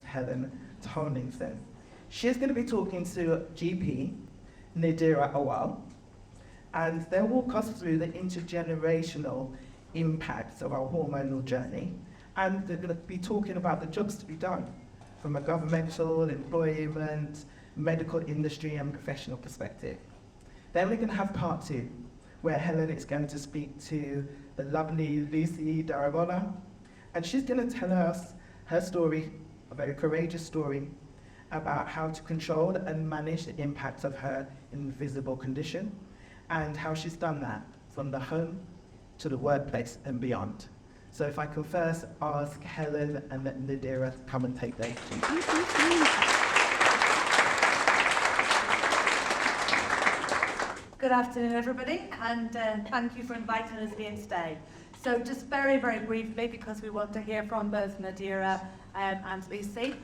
Helen Tomlinson. She's going to be talking to GP Nadira Awal, and they'll walk us through the intergenerational impacts of our hormonal journey, and they're going to be talking about the jobs to be done from a governmental, employment, medical industry and professional perspective. Then we're going to have part 2, where Helen is going to speak to the lovely Lucy Darabola, and she's going to tell us her story, a very courageous story, about how to control and manage the impact of her invisible condition, and how she's done that from the home to the workplace and beyond. So if I can first ask Helen and Nadira to come and take their seats. Good afternoon, everybody, and thank you for inviting us here today. So just very, very briefly, because we want to hear from both Nadira and Lucy.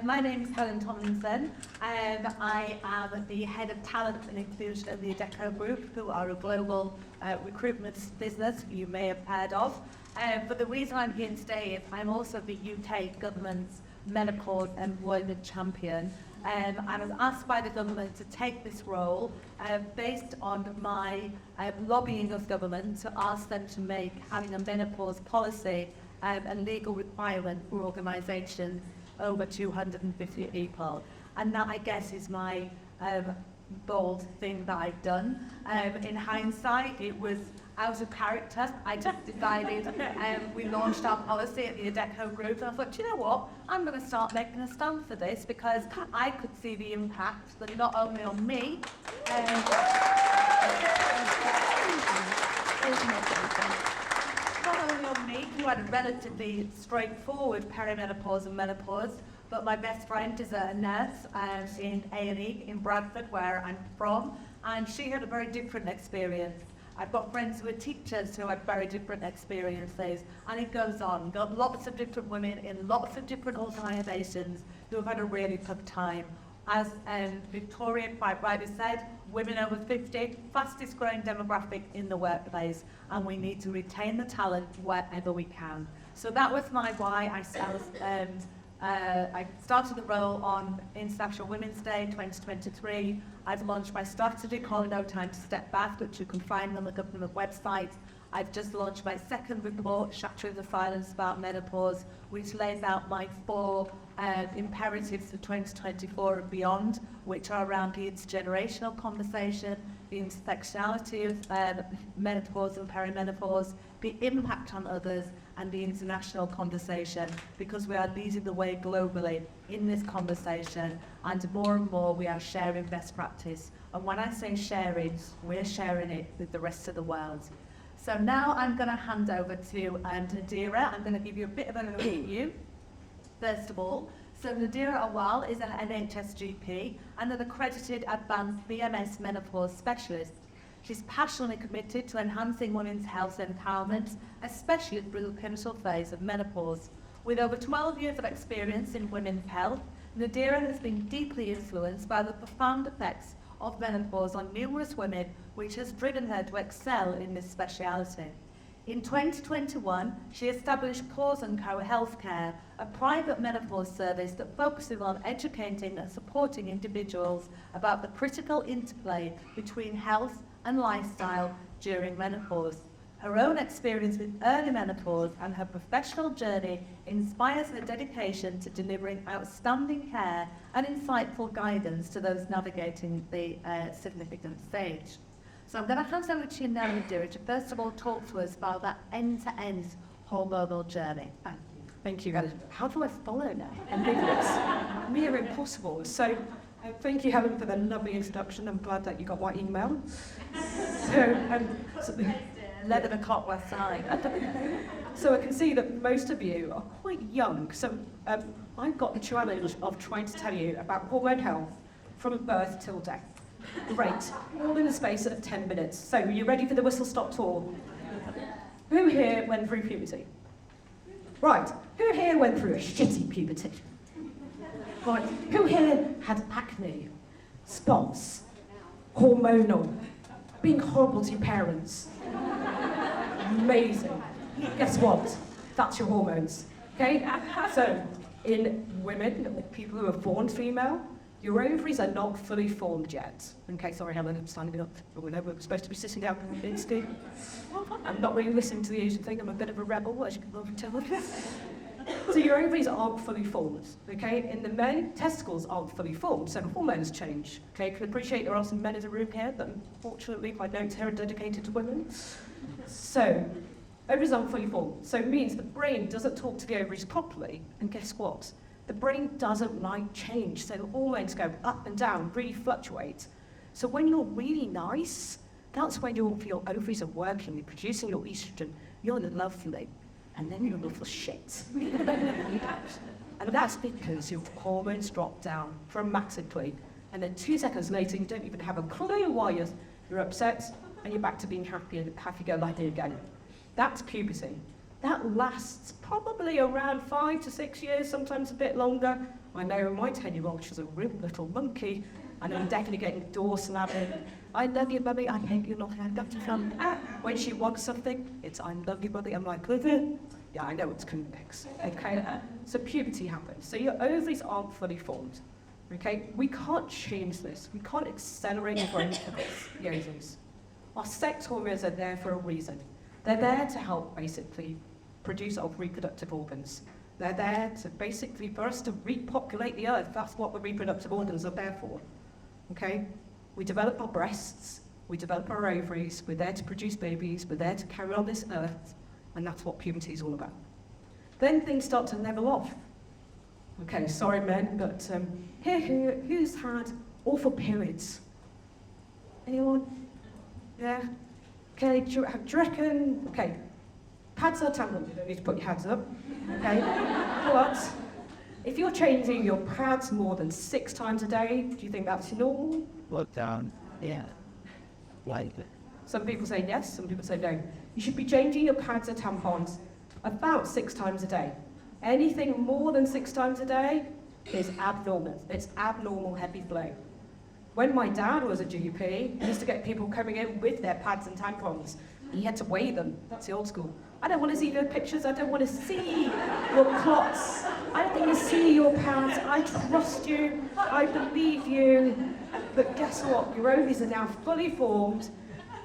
My name is Helen Tomlinson. I am the Head of Talent and Inclusion at the Adecco Group, who are a global recruitment business you may have heard of. But the reason I'm here today is I'm also the UK government's Menopause Employment Champion. I was asked by the government to take this role based on my lobbying of government to ask them to make having a menopause policy a legal requirement for organisations over 250 people. And that, I guess, is my bold thing that I've done. In hindsight, it was out of character. I just decided, we launched our policy at the Adecco Group, and I thought, you know what, I'm going to start making a stand for this, because I could see the impact that not only on me, not only on me, who had a relatively straightforward perimenopause and menopause, but my best friend is a nurse in A&E in Bradford, where I'm from, and she had a very different experience. I've got friends who are teachers who had very different experiences, and it goes on. Got lots of different women in lots of different organisations who have had a really tough time. As Victoria quite rightly said, women over 50, fastest growing demographic in the workplace, and we need to retain the talent wherever we can. So that was my why. I started the role on International Women's Day 2023. I've launched my strategy called No Time to Step Back, which you can find on the government website. I've just launched my second report, Shattering the Silence About Menopause, which lays out my 4 imperatives for 2024 and beyond, which are around the intergenerational conversation, the intersectionality of menopause and perimenopause, the impact on others, and the international conversation, because we are leading the way globally in this conversation, and more we are sharing best practice. And when I say sharing, we're sharing it with the rest of the world. So now I'm going to hand over to Nadira. I'm going to give you a bit of an overview, first of all. So Nadira Awal is an NHS GP and an accredited advanced BMS menopause specialist. She's passionately committed to enhancing women's health and empowerment, especially through the pivotal phase of menopause. With over 12 years of experience in women's health, Nadira has been deeply influenced by the profound effects of menopause on numerous women, which has driven her to excel in this speciality. In 2021, she established Cause & Co Healthcare, a private menopause service that focuses on educating and supporting individuals about the critical interplay between health and lifestyle during menopause. Her own experience with early menopause and her professional journey inspires her dedication to delivering outstanding care and insightful guidance to those navigating the significant stage. So I'm going to hand over to you now, Nadira, to first of all talk to us about that end-to-end hormonal journey. Thank you. Thank you, Helen. How do I follow now? Ambiguous. Near impossible. So thank you, Helen, for the lovely introduction. I'm glad that you got my email. So, leather the clock last side. So I can see that most of you are quite young. So I've got the challenge of trying to tell you about hormone health from birth till death. Great. All in the space of 10 minutes. So are you ready for the whistle-stop tour? Who here went through puberty? Right. Who here went through a shitty puberty? Right. Who here had acne, spots, hormonal, being horrible to your parents? Amazing. Guess what? That's your hormones. Okay? So In women, people who are born female, your ovaries are not fully formed yet. Okay, sorry Helen, I'm standing up. We're supposed to be sitting down in school. I'm not really listening to the Asian thing, I'm a bit of a rebel, as you can probably tell. So your ovaries aren't fully formed, okay? In the men, testicles aren't fully formed, so hormones change. Okay, I can appreciate there are some men in the room here, but unfortunately my notes here are dedicated to women. So, ovaries aren't fully formed, so it means the brain doesn't talk to the ovaries properly, and guess what? The brain doesn't like change, so the hormones go up and down, really fluctuate. So when you're really nice, that's when your ovaries are working, you're producing your estrogen, you're lovely, and then you're lovely shit. And that's because your hormones drop down dramatically, and then 2 seconds later you don't even have a clue why you're upset, and you're back to being happy-go-lucky again. That's puberty. That lasts probably around 5 to 6 years, sometimes a bit longer. I know my 10-year-old, she's a real little monkey, and I'm definitely getting door slamming. I love you, mummy, I hate you not, I got to come. When she wants something, it's I love you, mummy, I'm like, yeah, I know it's coming next. Okay, so puberty happens. So your ovaries aren't fully formed. Okay, we can't change this. We can't accelerate the growth of the ovaries. Our sex hormones are there for a reason. They're there to help basically produce our reproductive organs. They're there to basically, for us to repopulate the earth. That's what the reproductive organs are there for. Okay? We develop our breasts, we develop our ovaries, we're there to produce babies, we're there to carry on this earth, and that's what puberty is all about. Then things start to level off. Okay, sorry men, but who's had awful periods? Anyone? Yeah? Okay, do you reckon? Okay, pads or tampons? You don't need to put your hands up. Okay, but if you're changing your pads more than 6 times a day, do you think that's normal? Look down. Yeah. Like. Some people say yes, some people say no. You should be changing your pads or tampons about 6 times a day. Anything more than 6 times a day is abnormal. It's abnormal heavy flow. When my dad was a GP, he used to get people coming in with their pads and tampons. He had to weigh them. That's the old school. I don't want to see your pictures. I don't want to see your clots. I don't want to see your pads. I trust you. I believe you. But guess what? Your ovaries are now fully formed.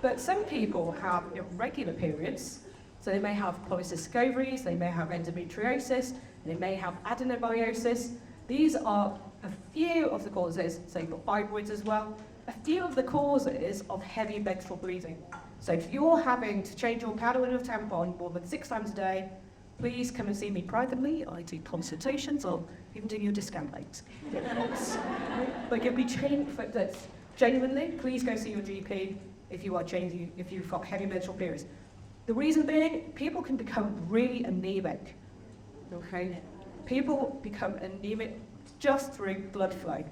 But some people have irregular periods. So they may have polycystic ovaries, they may have endometriosis, they may have adenomyosis. These are a few of the causes, so you've got fibroids as well, a few of the causes of heavy menstrual bleeding. So if you're having to change your pad or your tampon more than 6 times a day, please come and see me privately. I do consultations, or even do your discount rates. But you'll be changed for that. Genuinely, please go see your GP if you've got heavy menstrual periods. The reason being, people can become really anemic. Okay? People become anemic just through blood flow.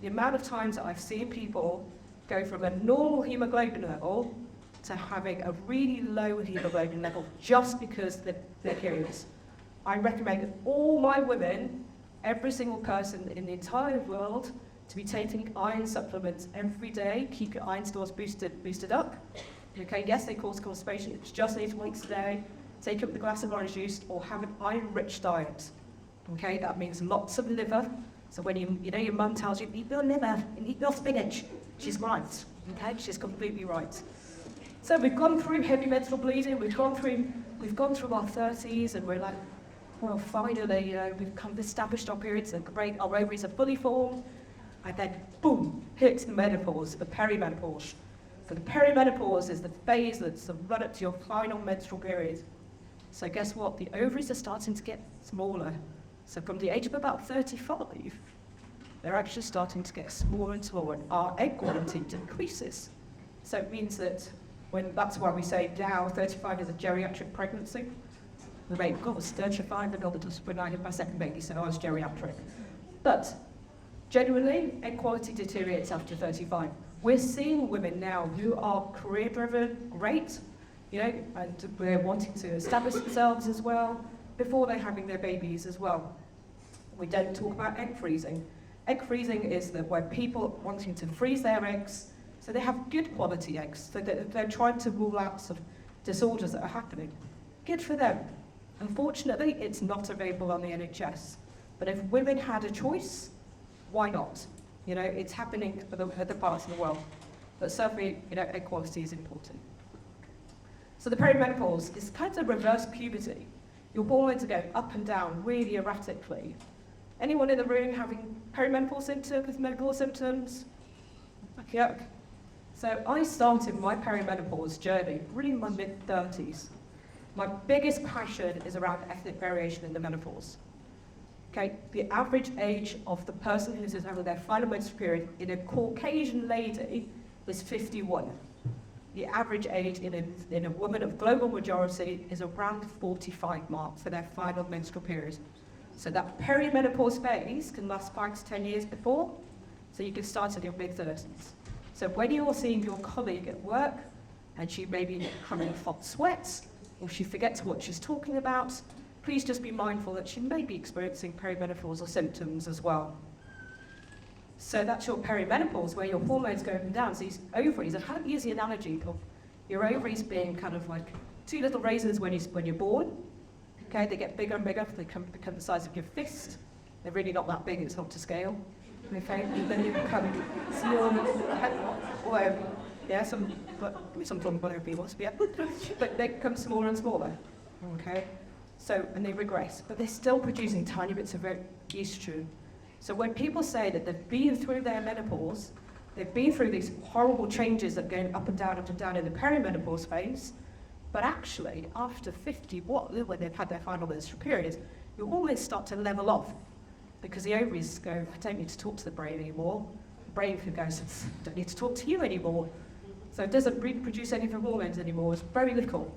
The amount of times that I've seen people go from a normal hemoglobin level to having a really low hemoglobin level just because they're periods. I recommend all my women, every single person in the entire world, to be taking iron supplements every day. Keep your iron stores boosted up. Okay, yes, they cause constipation. It's just 8 weeks a day. Take up the glass of orange juice or have an iron-rich diet. Okay, that means lots of liver. So when your mum tells you, eat your liver and eat your spinach, she's right. Okay, she's completely right. So we've gone through heavy menstrual bleeding. We've gone through our 30s, and we're like, well, finally, we've kind of established our periods. They're great. Our ovaries are fully formed, and then boom, hits the menopause, the perimenopause. So the perimenopause is the phase that's the run up to your final menstrual period. So guess what? The ovaries are starting to get smaller. So from the age of about 35, they're actually starting to get smaller and smaller, and our egg quality decreases. So it means that that's why we say now 35 is a geriatric pregnancy. The baby, God, was 35, when I had my second baby, so I was geriatric. But genuinely, egg quality deteriorates after 35. We're seeing women now who are career-driven, great, and we're wanting to establish themselves as well before they're having their babies as well. We don't talk about egg freezing. Egg freezing is where people wanting to freeze their eggs so they have good quality eggs, so that they're trying to rule out some disorders that are happening. Good for them. Unfortunately, it's not available on the NHS. But if women had a choice, why not? You know, it's happening at the parts of the world. But certainly, you know, equality is important. So the perimenopause is kind of reverse puberty. Your hormones are going up and down really erratically. Anyone in the room having perimenopause symptoms, menopause symptoms? Yuck. So I started my perimenopause journey really in my mid-30s. My biggest passion is around ethnic variation in the menopause. Okay, the average age of the person who's having their final menstrual period in a Caucasian lady is 51. The average age in a woman of global majority is around 45 marks for their final menstrual period. So that perimenopause phase can last 5 to 10 years before, so you can start at your mid-30s. So when you're seeing your colleague at work, and she may be coming in hot sweats, or she forgets what she's talking about, please just be mindful that she may be experiencing perimenopausal symptoms as well. So that's your perimenopause, where your hormones go up and down. So these ovaries, I can't use the analogy of your ovaries being kind of like 2 little razors when you're born. Okay, they get bigger and bigger, they become the size of your fist. They're really not that big, it's not to scale. Okay, and then you become small, or yeah, some whatever he wants to be, but they become smaller and smaller. Okay, so and they regress, but they're still producing tiny bits of estrogen. So when people say that they've been through their menopause, they've been through these horrible changes that are going up and down in the perimenopause phase, but actually after 51, when they've had their final menstrual period, you almost start to level off. Because the ovaries go, I don't need to talk to the brain anymore. The brain goes, I don't need to talk to you anymore. So it doesn't reproduce any of the hormones anymore, it's very little.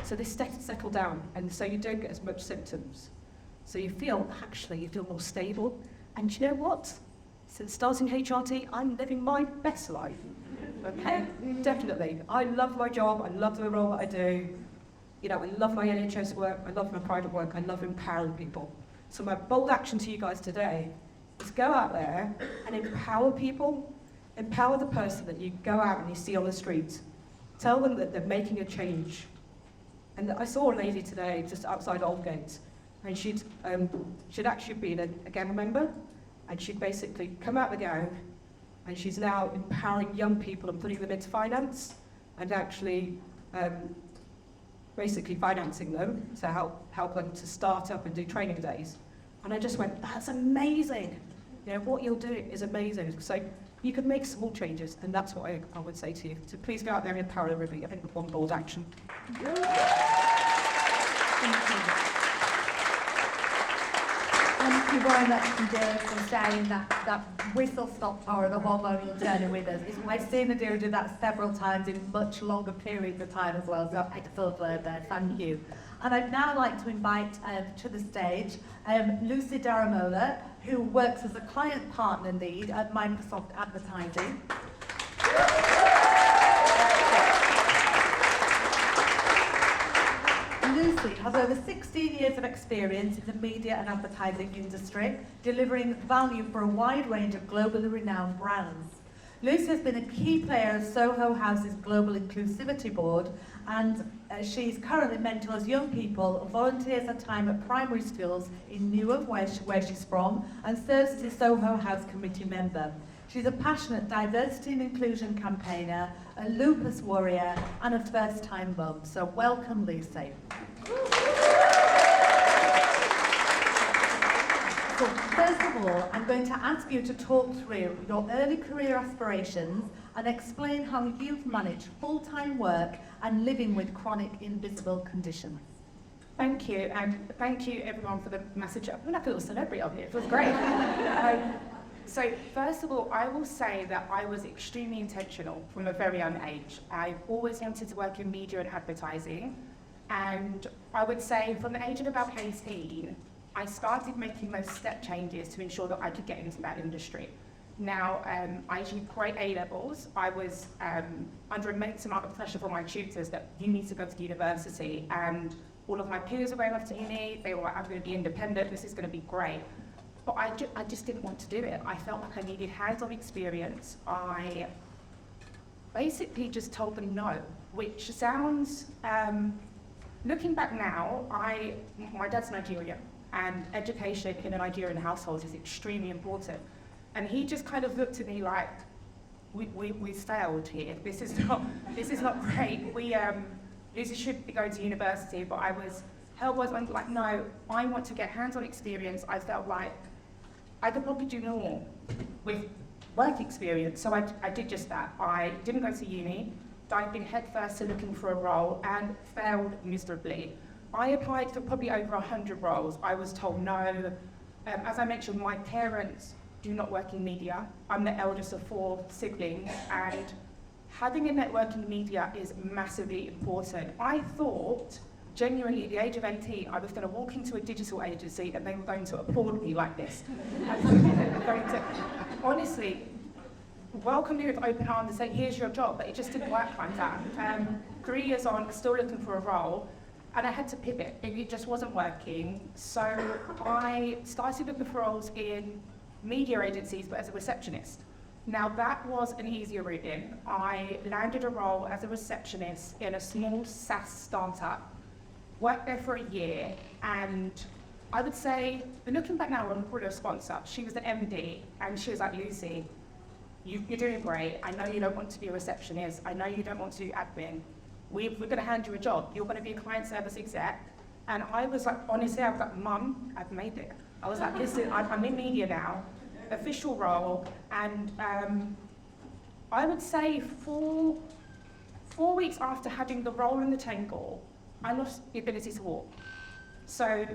So they settle down, and so you don't get as much symptoms. So you feel more stable. And you know what? Since starting HRT, I'm living my best life. Okay? Definitely. I love my job, I love the role that I do. You know, I love my NHS work, I love my private work, I love empowering people. So my bold action to you guys today is go out there and empower people. Empower the person that you go out and you see on the street. Tell them that they're making a change. And I saw a lady today just outside Aldgate, and she'd actually been a gang member, and she'd basically come out of the gang, and she's now empowering young people and putting them into finance, and actually basically financing them to help them to start up and do training days. And I just went, that's amazing. You know, what you're doing is amazing. So you can make small changes, and that's what I would say to you. So please go out there and empower everybody. I think with one bold action. Thank you. Thank you very much indeed for sharing that whistle-stop power of the hormonal journey with us. I've seen Adecco do that several times in much longer periods of time as well, so I feel there. Thank you. And I'd now like to invite to the stage Lucy Daramola, who works as a client partner lead at Microsoft Advertising. Lucy has over 16 years of experience in the media and advertising industry, delivering value for a wide range of globally renowned brands. Lucy has been a key player of Soho House's Global Inclusivity Board, and she currently mentors young people, volunteers her time at primary schools in Newark, where she's from, and serves as a Soho House committee member. She's a passionate diversity and inclusion campaigner, a lupus warrior, and a first-time mum. So welcome, Lucy. So first of all, I'm going to ask you to talk through your early career aspirations and explain how you've managed full-time work and living with chronic invisible conditions. Thank you, and thank you everyone for the message. I'm like a little celebrity up here, it was great. So first of all, I will say that I was extremely intentional from a very young age. I've always wanted to work in media and advertising, and I would say from the age of about 18, I started making those step changes to ensure that I could get into that industry. Now, I achieved great A-levels. I was under immense amount of pressure from my tutors that you need to go to university, and all of my peers were going off to uni. They were like, I'm going to be independent, this is going to be great. But I just didn't want to do it. I felt like I needed hands-on experience. I basically just told them no, which sounds, looking back now, my dad's Nigerian, and education in a Nigerian household is extremely important. And he just kind of looked at me like, we failed here. This is not great. Lucy should be going to university, but I was like, no, I want to get hands-on experience. I felt like I could probably do more with work experience, so I did just that. I didn't go to uni, dived in headfirst to looking for a role, and failed miserably. I applied for probably over 100 roles. I was told no. As I mentioned, my parents do not work in media. I'm the eldest of 4 siblings, and having a network in media is massively important. I thought, genuinely, at the age of 18, I was going to walk into a digital agency and they were going to applaud me like this. Honestly, welcome me with open arms and say, here's your job, but it just didn't work like that. 3 years on, still looking for a role, and I had to pivot. It just wasn't working. So I started looking for roles in media agencies, but as a receptionist. Now that was an easier route in. I landed a role as a receptionist in a small SaaS startup, worked there for a year, and I would say, looking back now, I'm probably a sponsor. She was an MD, and she was like, Lucy, you're doing great. I know you don't want to be a receptionist. I know you don't want to do admin. We're going to hand you a job. You're going to be a client service exec. And I was like, honestly, I was like, Mum, I've made it. I was like, listen, I'm in media now, official role, and I would say 4 weeks after having the role in the table, I lost the ability to walk. So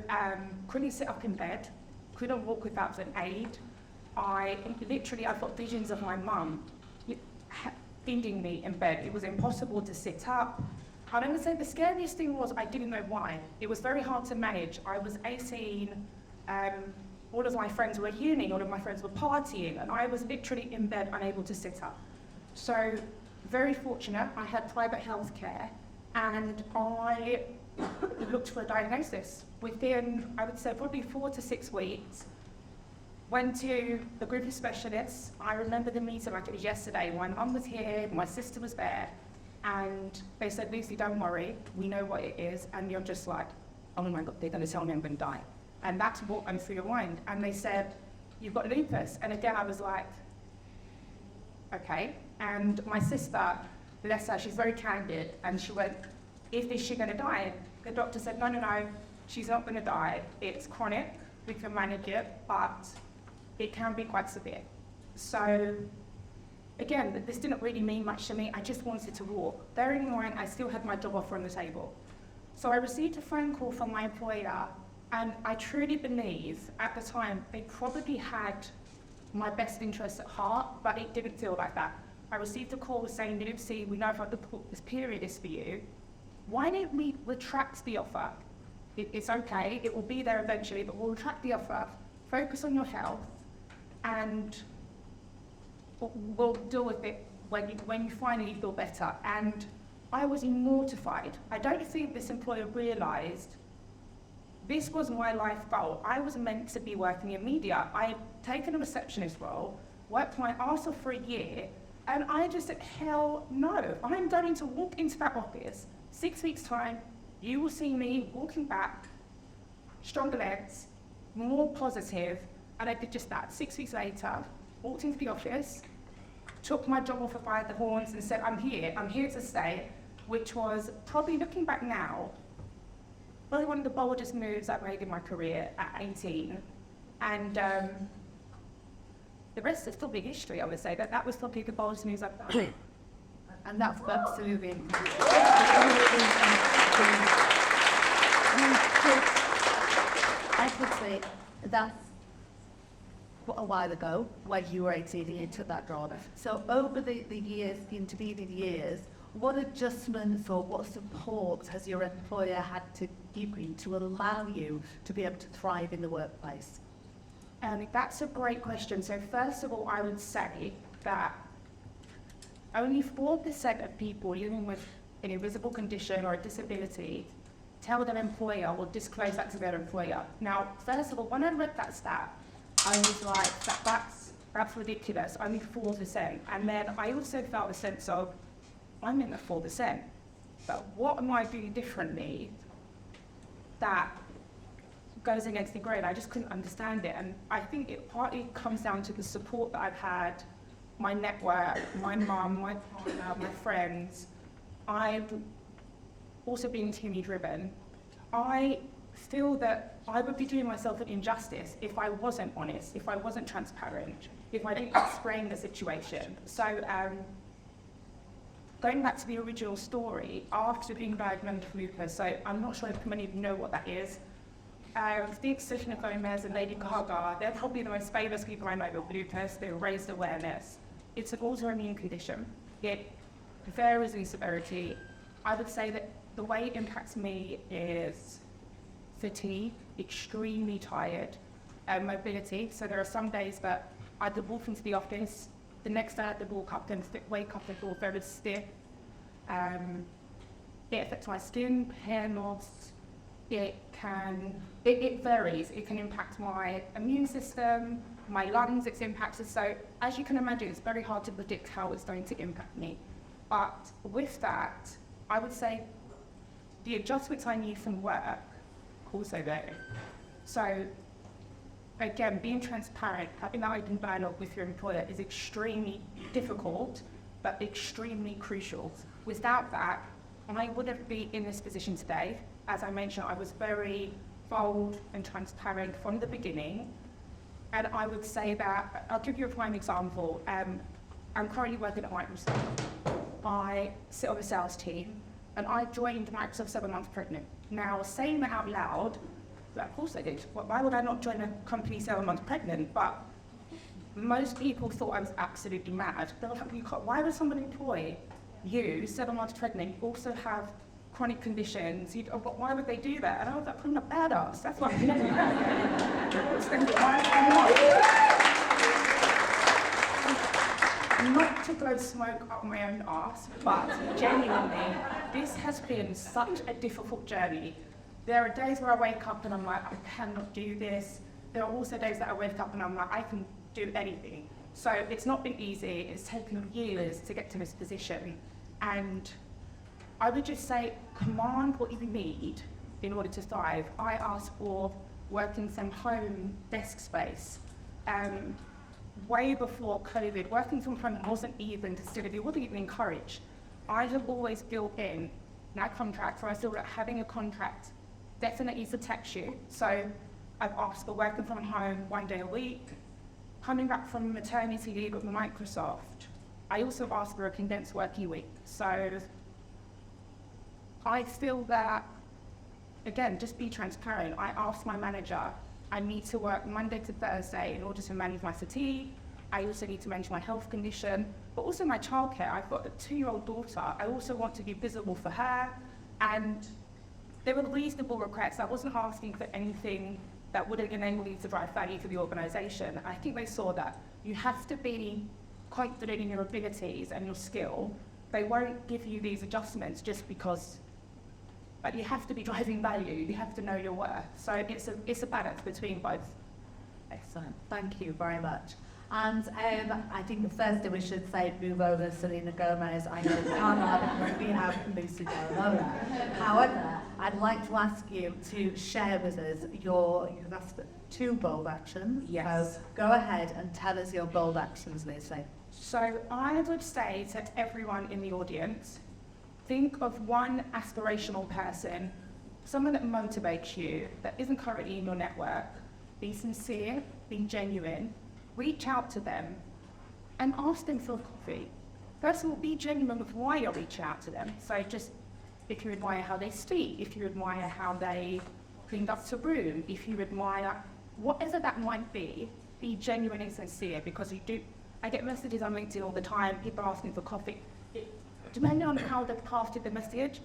couldn't sit up in bed, couldn't walk without an aid. I've got visions of my mum feeding me in bed. It was impossible to sit up. I'm going to say the scariest thing was I didn't know why. It was very hard to manage. I was 18, all of my friends were at uni, all of my friends were partying, and I was literally in bed, unable to sit up. So very fortunate, I had private health care, and I looked for a diagnosis. Within, I would say, probably 4 to 6 weeks, went to a group of specialists. I remember the meeting like it was yesterday. My mum was here, my sister was there, and they said, Lucy, don't worry, we know what it is. And you're just like, oh my God, they're gonna tell me I'm gonna die. And that's what went through your mind. And they said, you've got lupus. And again, I was like, okay. And my sister, bless her, she's very candid, and she went, is she gonna die? The doctor said, no, she's not gonna die. It's chronic, we can manage it, but it can be quite severe. So again, this didn't really mean much to me. I just wanted to walk. Bearing in mind, I still had my job offer on the table. So I received a phone call from my employer, and I truly believe at the time they probably had my best interests at heart, but it didn't feel like that. I received a call saying, Lucy, we know how difficult this period is for you. Why don't we retract the offer? It's okay, it will be there eventually, but we'll retract the offer, focus on your health, and we'll deal with it when you finally feel better. And I was mortified. I don't think this employer realised this was my life goal. I was meant to be working in media. I had taken a receptionist role, worked my arse off for a year, and I just said, hell no. I'm going to walk into that office, 6 weeks' time, you will see me walking back, stronger legs, more positive, and I did just that. 6 weeks later, walked into the office, took my job offer by the horns and said, I'm here to stay, which was, probably looking back now, probably one of the boldest moves I've made in my career at 18. And the rest is still big history, I would say. That was probably the boldest moves I've done. And that's absolutely I could say that's a while ago, when you were 18 and you took that job. So over the years, the intervening years, what adjustments or what support has your employer had to give you to allow you to be able to thrive in the workplace? That's a great question. So first of all, I would say that only 4% of people living with an invisible condition or a disability tell their employer or disclose that to their employer. Now, first of all, when I read that stat, I was like, that's ridiculous, only 4%. And then I also felt a sense of, I'm in the 4%, but what am I doing differently that goes against the grain. I just couldn't understand it. And I think it partly comes down to the support that I've had, my network, my mum, my partner, my friends. I've also been team driven. I feel that I would be doing myself an injustice if I wasn't honest, if I wasn't transparent, if I didn't explain the situation. So going back to the original story, after being diagnosed with lupus, so I'm not sure if many of you know what that is. The Selena Gomez and Lady Gaga, they're probably the most famous people I know with lupus. They raised awareness. It's an autoimmune condition. It varies in severity. I would say that the way it impacts me is fatigue, extremely tired, mobility. So there are some days that I could walk into the office, the next day I had to wake up and feel very stiff. It affects my skin, hair loss. It varies. It can impact my immune system, my lungs, it's impacted. So as you can imagine, it's very hard to predict how it's going to impact me. But with that, I would say the adjustments I need from work also vary. So again, being transparent, having that open dialogue with your employer is extremely difficult, but extremely crucial. Without that, I wouldn't be in this position today. As I mentioned, I was very bold and transparent from the beginning. And I would say that, I'll give you a prime example. I'm currently working at Microsoft. I sit on the sales team, and I joined Microsoft 7 months pregnant. Now, saying that out loud, of course I did. Why would I not join a company 7 months pregnant? But most people thought I was absolutely mad. They were like, why would someone employ you 7 months pregnant? You also have chronic conditions. Why would they do that? And I was like, I'm a badass. That's what I'm doing. Not to go smoke up my own arse, but genuinely, this has been such a difficult journey. There are days where I wake up and I'm like, I cannot do this. There are also days that I wake up and I'm like, I can do anything. So it's not been easy. It's taken years to get to this position. And I would just say, command what you need in order to thrive. I asked for working from home desk space. Way before COVID, working from home wasn't even considered, it wasn't even encouraged. I have always built in that contract, so I feel that having a contract definitely protects you. So I've asked for working from home 1 day a week. Coming back from maternity leave at Microsoft, I also asked for a condensed working week. So I feel that, again, just be transparent. I asked my manager, I need to work Monday to Thursday in order to manage my fatigue. I also need to manage my health condition, but also my childcare. I've got a 2-year-old daughter. I also want to be visible for her. And they were reasonable requests. I wasn't asking for anything that wouldn't enable you to drive value for the organisation. I think they saw that. You have to be confident in your abilities and your skill. They won't give you these adjustments just because. But you have to be driving value, you have to know your worth. So it's a balance between both. Excellent, thank you very much. And I think the first thing we should say, move over Selena Gomez. I know we have Lucy Gomez. However, I'd like to ask you to share with us you've asked for 2 bold actions. Yes. So go ahead and tell us your bold actions, Lucy. So I would say to everyone in the audience, think of one aspirational person, someone that motivates you, that isn't currently in your network. Be sincere, be genuine, reach out to them and ask them for a coffee. First of all, be genuine with why you're reaching out to them. So just, if you admire how they speak, if you admire how they cleaned up the room, if you admire whatever that might be genuine and sincere, because I get messages on LinkedIn all the time, people asking for coffee. Depending on how they've crafted the message,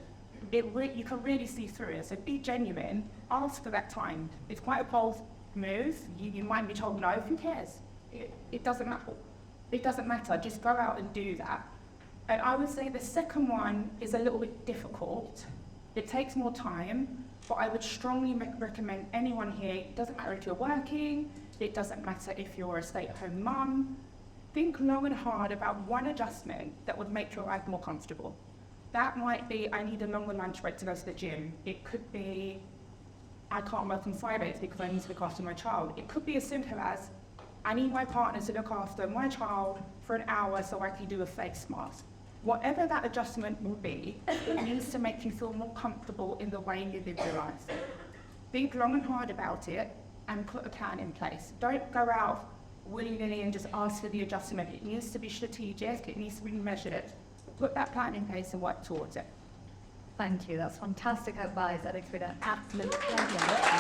you can really see through it. So be genuine, ask for that time. It's quite a bold move. You might be told no, who cares? It doesn't matter. It doesn't matter, just go out and do that. And I would say the second one is a little bit difficult. It takes more time, but I would strongly recommend anyone here, it doesn't matter if you're working, it doesn't matter if you're a stay-at-home mum, think long and hard about one adjustment that would make your life more comfortable. That might be, I need a longer lunch break to go to the gym. It could be, I can't work on Fridays because I need to look after my child. It could be as simple as, I need my partner to look after my child for an hour so I can do a face mask. Whatever that adjustment will be, it needs to make you feel more comfortable in the way you live your life. Think long and hard about it and put a plan in place. Don't go out willy-nilly and just ask for the adjustment. It needs to be strategic, it needs to be measured. Put that plan in place and work towards it. Thank you, that's fantastic advice, and it's been an absolute pleasure.